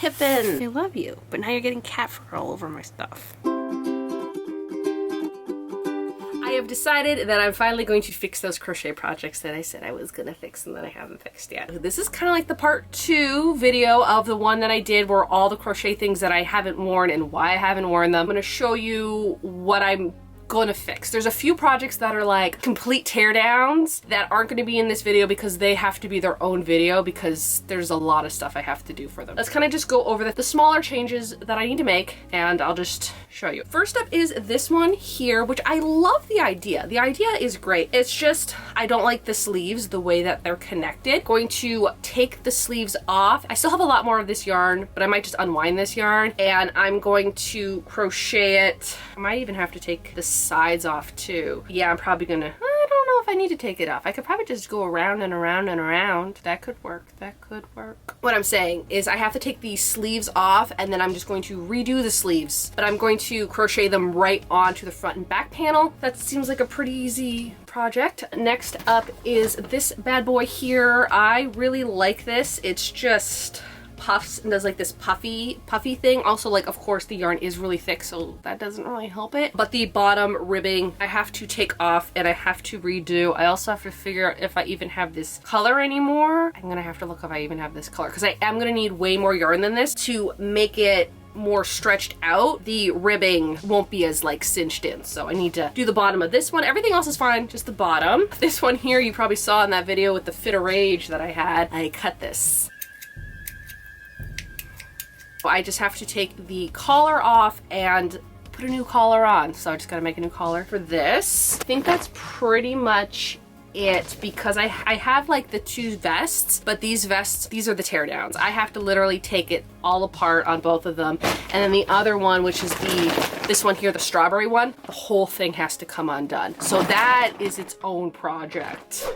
Pippin, I love you. But now you're getting cat fur all over my stuff. I have decided that I'm finally going to fix those crochet projects that I said I was gonna fix and that I haven't fixed yet. This is kind of like the part 2 video of the one that I did where all the crochet things that I haven't worn and why I haven't worn them. I'm gonna show you what I'm gonna fix. There's a few projects that are like complete teardowns that aren't gonna be in this video because they have to be their own video because there's a lot of stuff I have to do for them. Let's kind of just go over the smaller changes that I need to make and I'll just show you. First up is this one here, which I love the idea. The idea is great. It's just, I don't like the sleeves, the way that they're connected. Going to take the sleeves off. I still have a lot more of this yarn, but I might just unwind this yarn and I'm going to crochet it. I might even have to take the sides off too. Yeah, I'm probably gonna, I don't know if I need to take it off. I could probably just go around and around and around. That could work, that could work. What I'm saying is I have to take these sleeves off and then I'm just going to redo the sleeves, but I'm going to crochet them right onto the front and back panel. That seems like a pretty easy project. Next up is this bad boy here. I really like this. It's just puffs and does like this puffy thing. Also, like, of course the yarn is really thick, so that doesn't really help it. But the bottom ribbing I have to take off and I have to redo. I also have to figure out if I even have this color anymore. I'm gonna have to look if I even have this color because I am gonna need way more yarn than this to make it more stretched out. The ribbing won't be as like cinched in, so I need to do the bottom of this one. Everything else is fine, just the bottom. This one here you probably saw in that video with the fit of rage that I had. I cut this. I just have to take the collar off and put a new collar on. So I just gotta make a new collar for this. I think that's pretty much it because I have like the 2 vests, but these vests, these are the teardowns. I have to literally take it all apart on both of them. And then the other one, which is this one here, the strawberry one, the whole thing has to come undone. So that is its own project.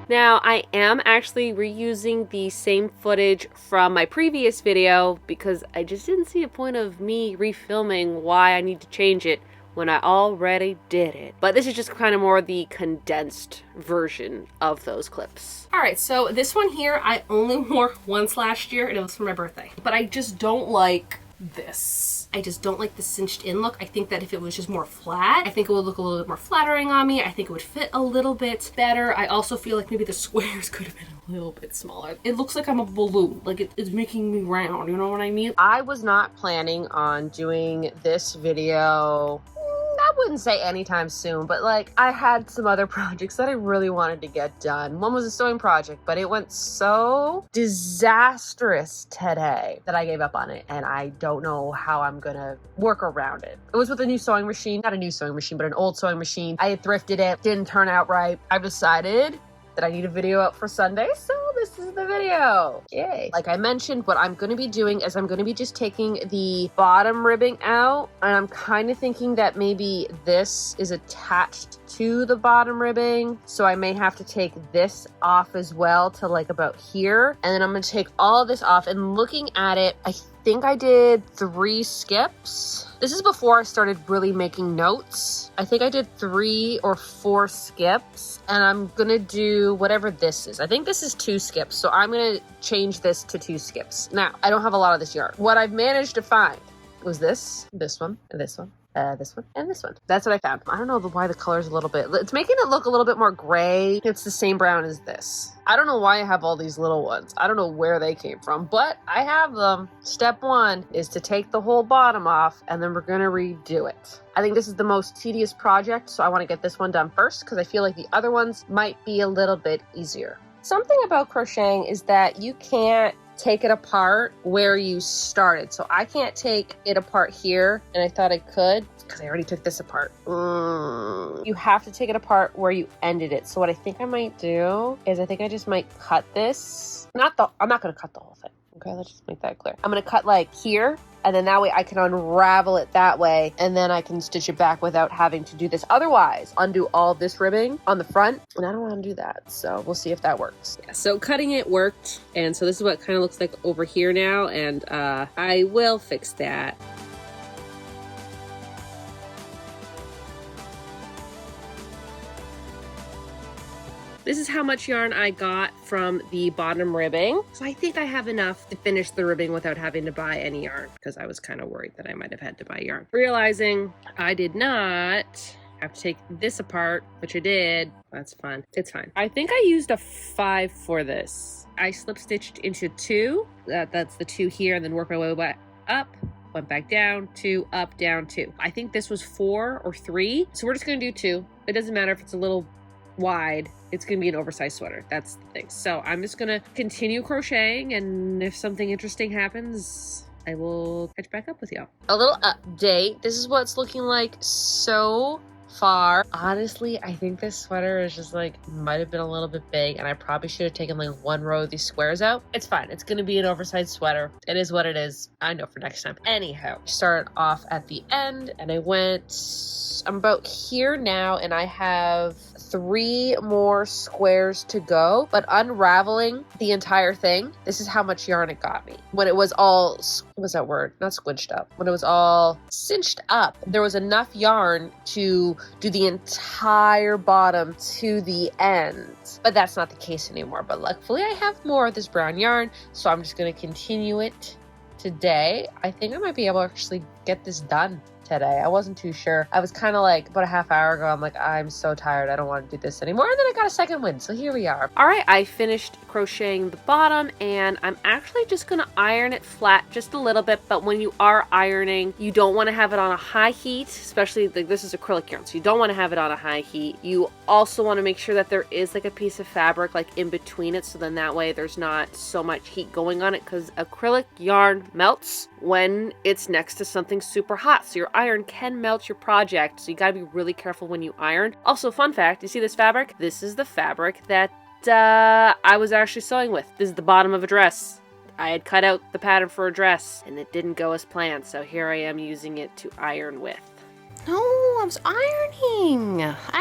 Now, I am actually reusing the same footage from my previous video because I just didn't see a point of me refilming why I need to change it when I already did it. But this is just kind of more the condensed version of those clips. All right, so this one here, I only wore once last year and it was for my birthday. But I just don't like this. I just don't like the cinched in look. I think that if it was just more flat, I think it would look a little bit more flattering on me. I think it would fit a little bit better. I also feel like maybe the squares could have been a little bit smaller. It looks like I'm a balloon, like it's making me round, you know what I mean? I was not planning on doing this video, I wouldn't say anytime soon, but like I had some other projects that I really wanted to get done. One was a sewing project, but it went so disastrous today that I gave up on it and I don't know how I'm gonna work around it. It was with a new sewing machine, not a new sewing machine, but an old sewing machine. I had thrifted it, didn't turn out right. I've decided that I need a video out for Sunday, so this is the video. Yay. Like I mentioned, what I'm going to be doing is I'm going to be just taking the bottom ribbing out, and I'm kind of thinking that maybe this is attached to the bottom ribbing, so I may have to take this off as well to like about here, and then I'm going to take all of this off. And looking at it, I think I did 3 skips. This is before I started really making notes. I think I did 3 or 4 skips, and I'm gonna do whatever this is. I think this is 2 skips, so I'm gonna change this to 2 skips. Now, I don't have a lot of this yarn. What I've managed to find was this one, and this one. This one and this one. That's what I found. I don't know why the color's a little bit, it's making it look a little bit more gray. It's the same brown as this. I don't know why I have all these little ones. I don't know where they came from, but I have them. Step 1 is to take the whole bottom off, and then we're gonna redo it. I think this is the most tedious project, so I want to get this one done first because I feel like the other ones might be a little bit easier. Something about crocheting is that you can't take it apart where you started. So I can't take it apart here, and I thought I could because I already took this apart. You have to take it apart where you ended it. So what I think I might do is I think I just might cut this. I'm not going to cut the whole thing. Okay, let's just make that clear. I'm going to cut like here, and then that way I can unravel it that way, and then I can stitch it back without having to do this. Otherwise, undo all this ribbing on the front, and I don't want to do that, so we'll see if that works. Yeah, so cutting it worked, and so this is what it kind of looks like over here now, and I will fix that. This is how much yarn I got from the bottom ribbing. So I think I have enough to finish the ribbing without having to buy any yarn, because I was kind of worried that I might have had to buy yarn. Realizing I did not have to take this apart, which I did. That's fun. It's fine. I think I used a 5 for this. I slip stitched into 2. That's the 2 here, and then work my way back up. Went back down, 2, up, down, 2. I think this was 4 or 3. So we're just gonna do 2. It doesn't matter if it's a little wide. It's gonna be an oversized sweater. That's the thing. So I'm just gonna continue crocheting, and if something interesting happens, I will catch back up with y'all. A little update. This is what it's looking like so far. Honestly, I think this sweater is just like, might have been a little bit big, and I probably should have taken like 1 row of these squares out. It's fine. It's gonna be an oversized sweater. It is what it is. I know for next time. Anyhow, start off at the end, and I'm about here now, and I have 3 more squares to go, but unraveling the entire thing, this is how much yarn it got me. When it was all, what was that word? Not squinched up. When it was all cinched up, there was enough yarn to do the entire bottom to the end. But that's not the case anymore. But luckily I have more of this brown yarn, so I'm just gonna continue it today. I think I might be able to actually get this done today. I wasn't too sure. I was kind of like, about a half hour ago, I'm like, I'm so tired. I don't want to do this anymore. And then I got a second win. So here we are. All right. I finished crocheting the bottom, and I'm actually just going to iron it flat just a little bit. But when you are ironing, you don't want to have it on a high heat, especially like this is acrylic yarn. So you don't want to have it on a high heat. You also want to make sure that there is like a piece of fabric like in between it. So then that way there's not so much heat going on it, because acrylic yarn melts when it's next to something super hot. So your iron can melt your project, so you got to be really careful when you iron. Also, fun fact, you see this fabric? This is the fabric that I was actually sewing with. This is the bottom of a dress. I had cut out the pattern for a dress, and it didn't go as planned, so here I am using it to iron with. No, I was ironing. I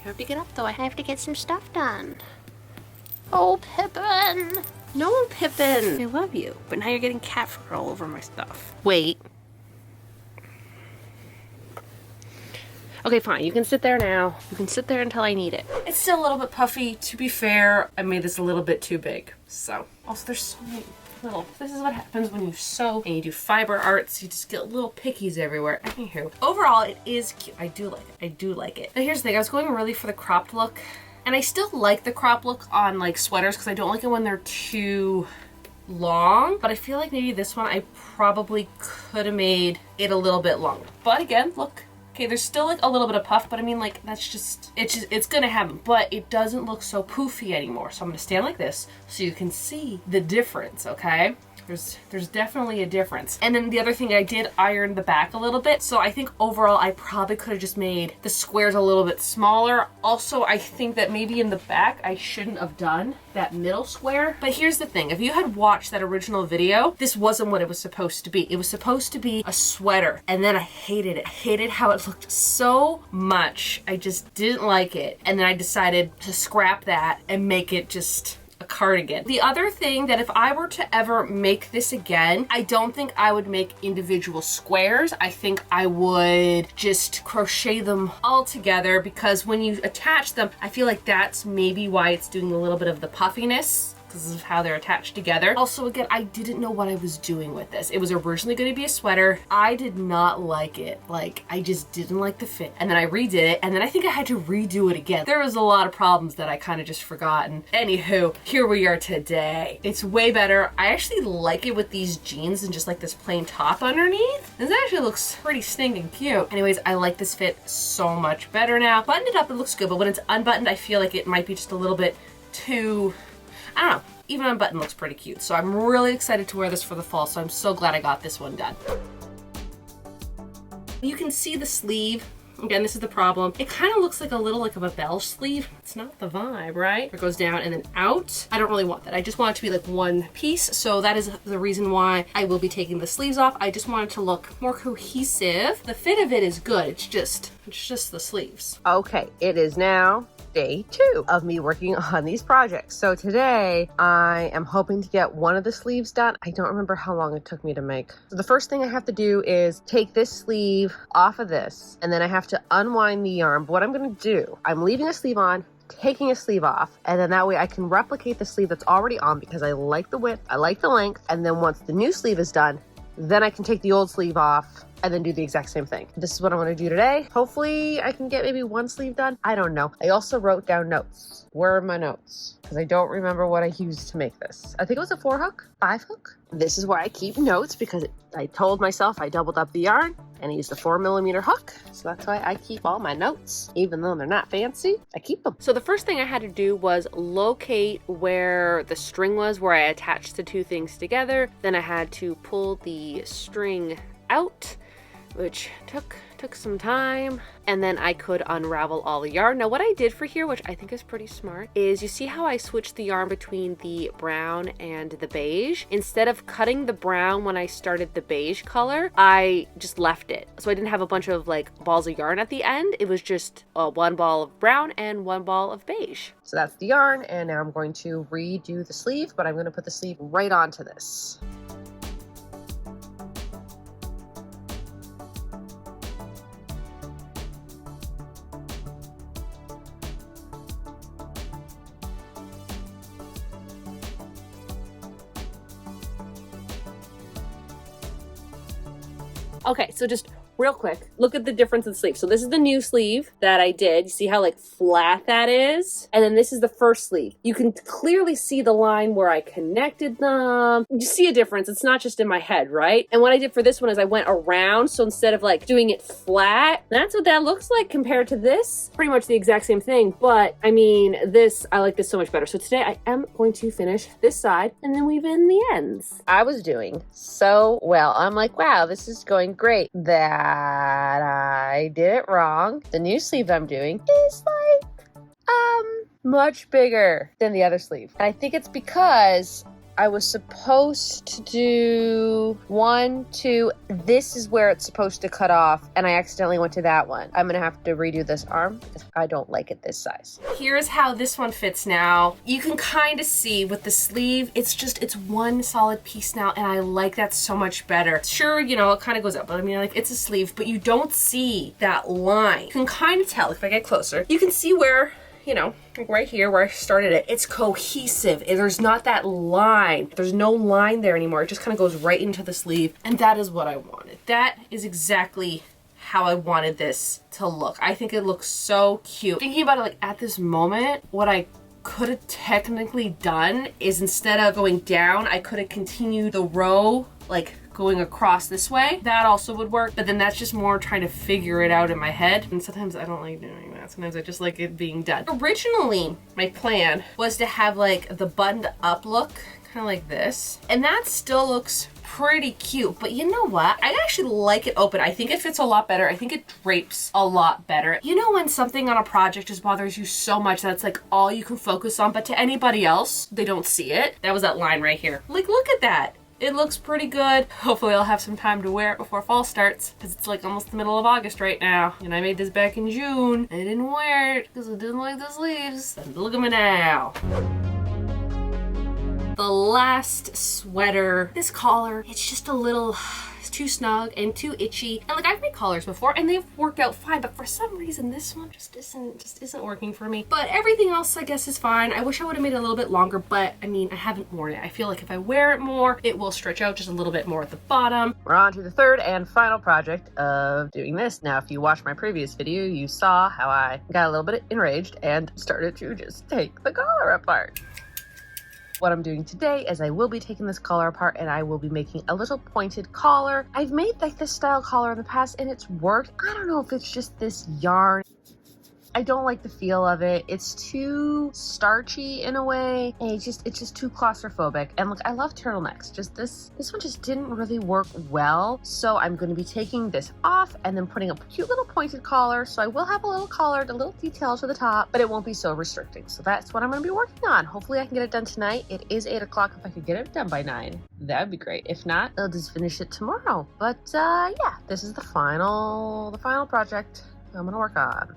have to get up, though. I have to get some stuff done. Oh, Pippin. No, Pippin. I love you, but now you're getting cat fur all over my stuff. Wait. Okay, fine. You can sit there now. You can sit there until I need it. It's still a little bit puffy. To be fair, I made this a little bit too big. So, also there's so many little, this is what happens when you sew and you do fiber arts. You just get little pickies everywhere. Anywho, overall, it is cute. I do like it. I do like it. Now here's the thing. I was going really for the cropped look. And I still like the crop look on like sweaters, because I don't like it when they're too long. But I feel like maybe this one I probably could have made it a little bit longer. But again, look. Okay, there's still like a little bit of puff, but I mean like that's just, it's gonna happen. But it doesn't look so poofy anymore. So I'm gonna stand like this so you can see the difference, okay? There's definitely a difference. And then the other thing, I did iron the back a little bit. So I think overall I probably could have just made the squares a little bit smaller. Also, I think that maybe in the back I shouldn't have done that middle square. But here's the thing, if you had watched that original video, this wasn't what it was supposed to be. It was supposed to be a sweater. And then I hated it. I hated how it looked so much. I just didn't like it. And then I decided to scrap that and make it just a cardigan. The other thing that if I were to ever make this again, I don't think I would make individual squares. I think I would just crochet them all together, because when you attach them, I feel like that's maybe why it's doing a little bit of the puffiness, because of how they're attached together. Also, again, I didn't know what I was doing with this. It was originally going to be a sweater. I did not like it. Like, I just didn't like the fit. And then I redid it, and then I think I had to redo it again. There was a lot of problems that I kind of just forgotten. Anywho, here we are today. It's way better. I actually like it with these jeans and just like this plain top underneath. This actually looks pretty stinking cute. Anyways, I like this fit so much better now. Buttoned it up, it looks good, but when it's unbuttoned, I feel like it might be just a little bit too, I don't know, even unbuttoned looks pretty cute. So I'm really excited to wear this for the fall, so I'm so glad I got this one done. You can see the sleeve. Again, this is the problem. It kind of looks like a little like of a bell sleeve. It's not the vibe, right? It goes down and then out. I don't really want that. I just want it to be like one piece. So that is the reason why I will be taking the sleeves off. I just want it to look more cohesive. The fit of it is good. It's just the sleeves. Okay, it is now day 2 of me working on these projects. So today I am hoping to get one of the sleeves done. I don't remember how long it took me to make. So the first thing I have to do is take this sleeve off of this, and then I have to unwind the yarn. But what I'm going to do, I'm leaving a sleeve on, taking a sleeve off, and then that way I can replicate the sleeve that's already on because I like the width, I like the length, and then once the new sleeve is done, then I can take the old sleeve off and then do the exact same thing. This is what I'm going to do today. Hopefully I can get maybe one sleeve done. I don't know. I also wrote down notes. Where are my notes? Because I don't remember what I used to make this. I think it was a 4-hook, 5-hook. This is where I keep notes because I told myself I doubled up the yarn and I used a 4mm hook. So that's why I keep all my notes. Even though they're not fancy, I keep them. So the first thing I had to do was locate where the string was, where I attached the two things together. Then I had to pull the string out, which took some time, and then I could unravel all the yarn. Now what I did for here, which I think is pretty smart, is you see how I switched the yarn between the brown and the beige? Instead of cutting the brown when I started the beige color, I just left it. So I didn't have a bunch of like balls of yarn at the end. It was just one ball of brown and one ball of beige. So that's the yarn, and now I'm going to redo the sleeve, but I'm going to put the sleeve right onto this. Okay, so just real quick, look at the difference in the sleeve. So this is the new sleeve that I did. You see how like flat that is? And then this is the first sleeve. You can clearly see the line where I connected them. You see a difference. It's not just in my head, right? And what I did for this one is I went around. So instead of like doing it flat, that's what that looks like compared to this. Pretty much the exact same thing. But I mean, I like this so much better. So today I am going to finish this side and then weave in the ends. I was doing so well. I'm like, wow, this is going great. That I did it wrong. The new sleeve I'm doing is like much bigger than the other sleeve. And I think it's because I was supposed to do 1, 2. This is where it's supposed to cut off, and I accidentally went to that one. I'm gonna have to redo this arm because I don't like it this size. Here's how this one fits now. You can kind of see with the sleeve, it's one solid piece now, and I like that so much better. Sure, you know, it kind of goes up, but I mean, like, it's a sleeve, but you don't see that line. You can kind of tell if I get closer. You can see where, you know, like right here where I started it, it's cohesive. There's not that line. There's no line there anymore. It just kind of goes right into the sleeve. And that is what I wanted. That is exactly how I wanted this to look. I think it looks so cute. Thinking about it like at this moment, what I could have technically done is instead of going down, I could have continued the row like going across this way. That also would work, but then that's just more trying to figure it out in my head. And sometimes I don't like doing that. Sometimes I just like it being done. Originally, my plan was to have like the buttoned up look, kind of like this. And that still looks pretty cute, but you know what? I actually like it open. I think it fits a lot better. I think it drapes a lot better. You know when something on a project just bothers you so much that it's like all you can focus on, but to anybody else, they don't see it? That was that line right here. Like, look at that. It looks pretty good. Hopefully I'll have some time to wear it before fall starts because it's like almost the middle of August right now. And I made this back in June. I didn't wear it because I didn't like the sleeves. And look at me now. The last sweater, this collar, it's just a little, it's too snug and too itchy. And like I've made collars before and they've worked out fine, but for some reason this one just isn't working for me. But everything else I guess is fine. I wish I would have made it a little bit longer, but I mean, I haven't worn it. I feel like if I wear it more, it will stretch out just a little bit more at the bottom. We're on to the third and final project of doing this. Now, if you watched my previous video, you saw how I got a little bit enraged and started to just take the collar apart. What I'm doing today is I will be taking this collar apart and I will be making a little pointed collar. I've made like this style collar in the past and it's worked. I don't know if it's just this yarn. I don't like the feel of it. It's too starchy in a way. And it's just too claustrophobic. And look, I love turtlenecks. Just this one just didn't really work well. So I'm going to be taking this off and then putting a cute little pointed collar. So I will have a little collar, a little detail to the top, but it won't be so restricting. So that's what I'm going to be working on. Hopefully I can get it done tonight. It is 8 o'clock. If I could get it done by 9, that'd be great. If not, I'll just finish it tomorrow. But yeah, this is the final project I'm going to work on.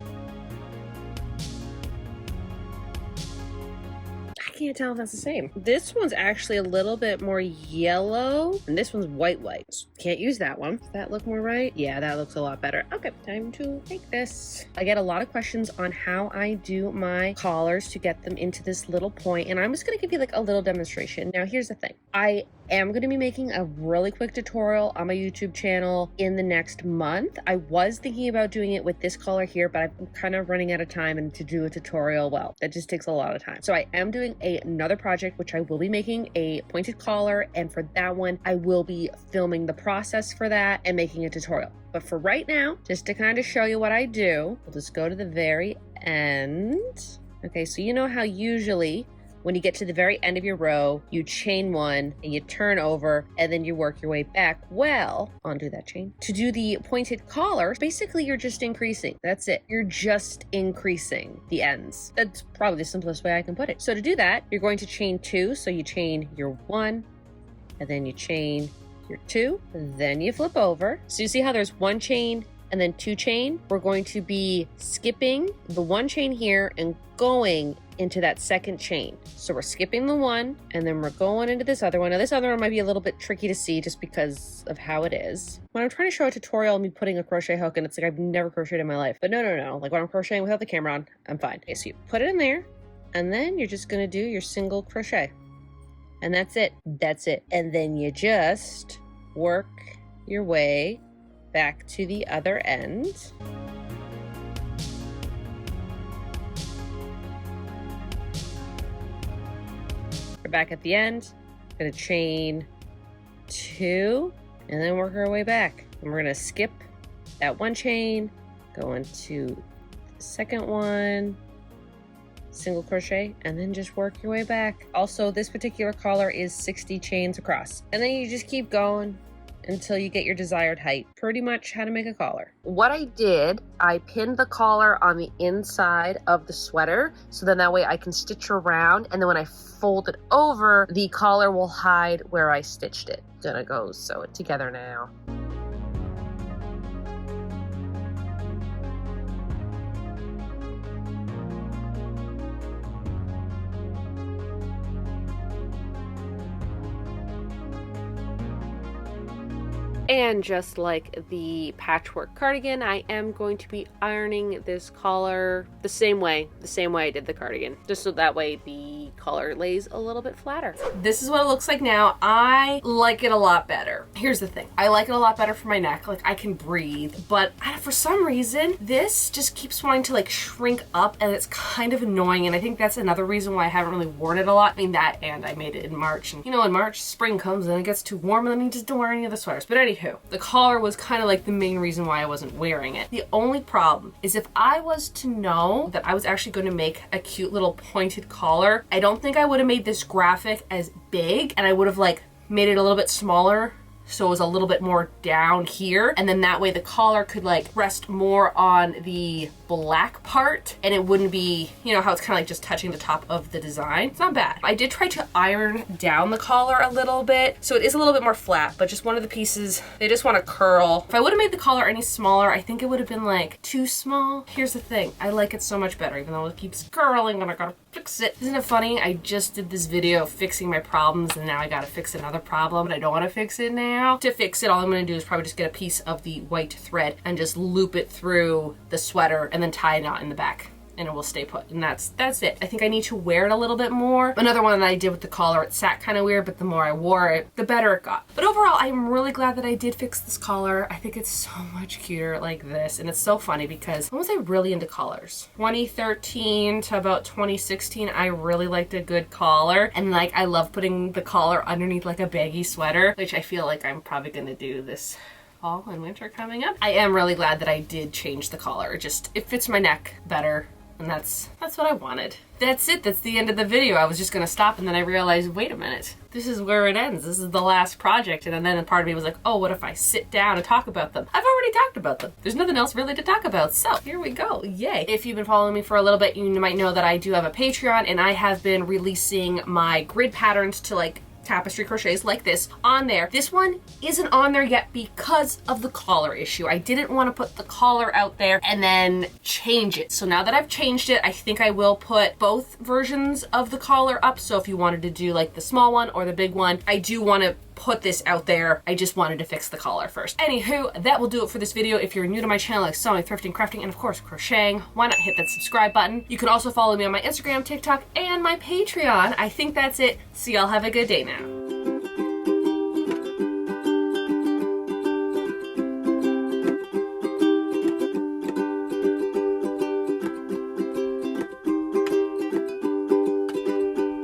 can't tell if that's the same. This one's actually a little bit more yellow, and this one's white. Can't use that one. Does that look more right? Yeah, that looks a lot better. Okay, time to make this. I get a lot of questions on how I do my collars to get them into this little point, and I'm just gonna give you like a little demonstration. Now, here's the thing. I am going to be making a really quick tutorial on my YouTube channel in the next month. I was thinking about doing it with this collar here, but I'm kind of running out of time, and to do a tutorial, well, that just takes a lot of time. So I am doing another project, which I will be making a pointed collar, and for that one, I will be filming the process for that and making a tutorial. But for right now, just to kind of show you what I do, we'll just go to the very end. Okay, so you know how usually when you get to the very end of your row, you chain one and you turn over and then you work your way back. Well, undo that chain. To do the pointed collar, basically you're just increasing. That's it. You're just increasing the ends. That's probably the simplest way I can put it. So to do that, you're going to chain two. So you chain your one and then you chain your two, then you flip over. So you see how there's one chain and then two chain? We're going to be skipping the one chain here and going into that second chain. So we're skipping the one and then we're going into this other one. Now this other one might be a little bit tricky to see just because of how it is. When I'm trying to show a tutorial of me putting a crochet hook, and it's like I've never crocheted in my life. But no. Like when I'm crocheting without the camera on, I'm fine. Okay, so you put it in there and then you're just gonna do your single crochet. And that's it. That's it. And then you just work your way back to the other end. We're back at the end. Gonna chain two and then work our way back. And we're gonna skip that one chain, go into the second one, single crochet, and then just work your way back. Also, this particular collar is 60 chains across. And then you just keep going until you get your desired height. Pretty much how to make a collar. What I did, I pinned the collar on the inside of the sweater, so then that way I can stitch around, and then when I fold it over, the collar will hide where I stitched it. Gonna go sew it together now. And just like the patchwork cardigan, I am going to be ironing this collar the same way I did the cardigan, just so that way the collar lays a little bit flatter. This is what it looks like now. I like it a lot better. Here's the thing. I like it a lot better for my neck. Like, I can breathe, but for some reason, this just keeps wanting to like shrink up, and it's kind of annoying. And I think that's another reason why I haven't really worn it a lot. I mean, that, and I made it in March. And you know, in March, spring comes and it gets too warm, and then you just don't wear any of the sweaters. But anywho, the collar was kind of like the main reason why I wasn't wearing it. The only problem is if I was to know that I was actually going to make a cute little pointed collar, I don't think I would have made this graphic as big, and I would have like made it a little bit smaller so it was a little bit more down here, and then that way the collar could like rest more on the black part and it wouldn't be, you know how it's kind of like just touching the top of the design. It's not bad. I did try to iron down the collar a little bit so it is a little bit more flat, but just one of the pieces, they just want to curl. If I would have made the collar any smaller, I think it would have been like too small. Here's the thing, I like it so much better, even though it keeps curling and I gotta fix it. Isn't it funny? I just did this video fixing my problems and now I gotta fix another problem, but I don't want to fix it now. To fix it, all I'm gonna do is probably just get a piece of the white thread and just loop it through the sweater and then tie a knot in the back, and it will stay put. And that's it. I think I need to wear it a little bit more. Another one that I did with the collar, it sat kind of weird, but the more I wore it, the better it got. But overall, I'm really glad that I did fix this collar. I think it's so much cuter like this, and it's so funny because when was I really into collars? 2013 to about 2016, I really liked a good collar, and like I love putting the collar underneath like a baggy sweater, which I feel like I'm probably gonna do this fall and winter coming up. I am really glad that I did change the collar. It fits my neck better, and that's what I wanted. That's it. That's the end of the video. I was just gonna stop, and then I realized, wait a minute, this is where it ends. This is the last project. And then a part of me was like, oh, what if I sit down and talk about them? I've already talked about them. There's nothing else really to talk about. So here we go. Yay. If you've been following me for a little bit, you might know that I do have a Patreon, and I have been releasing my grid patterns to like tapestry crochets like this on there. This one isn't on there yet because of the collar issue. I didn't want to put the collar out there and then change it. So now that I've changed it, I think I will put both versions of the collar up. So if you wanted to do like the small one or the big one, I do want to put this out there. I just wanted to fix the collar first. Anywho, that will do it for this video. If you're new to my channel, like sewing, thrifting, crafting, and of course crocheting, why not hit that subscribe button? You can also follow me on my Instagram, TikTok, and my Patreon. I think that's it. So y'all have a good day now.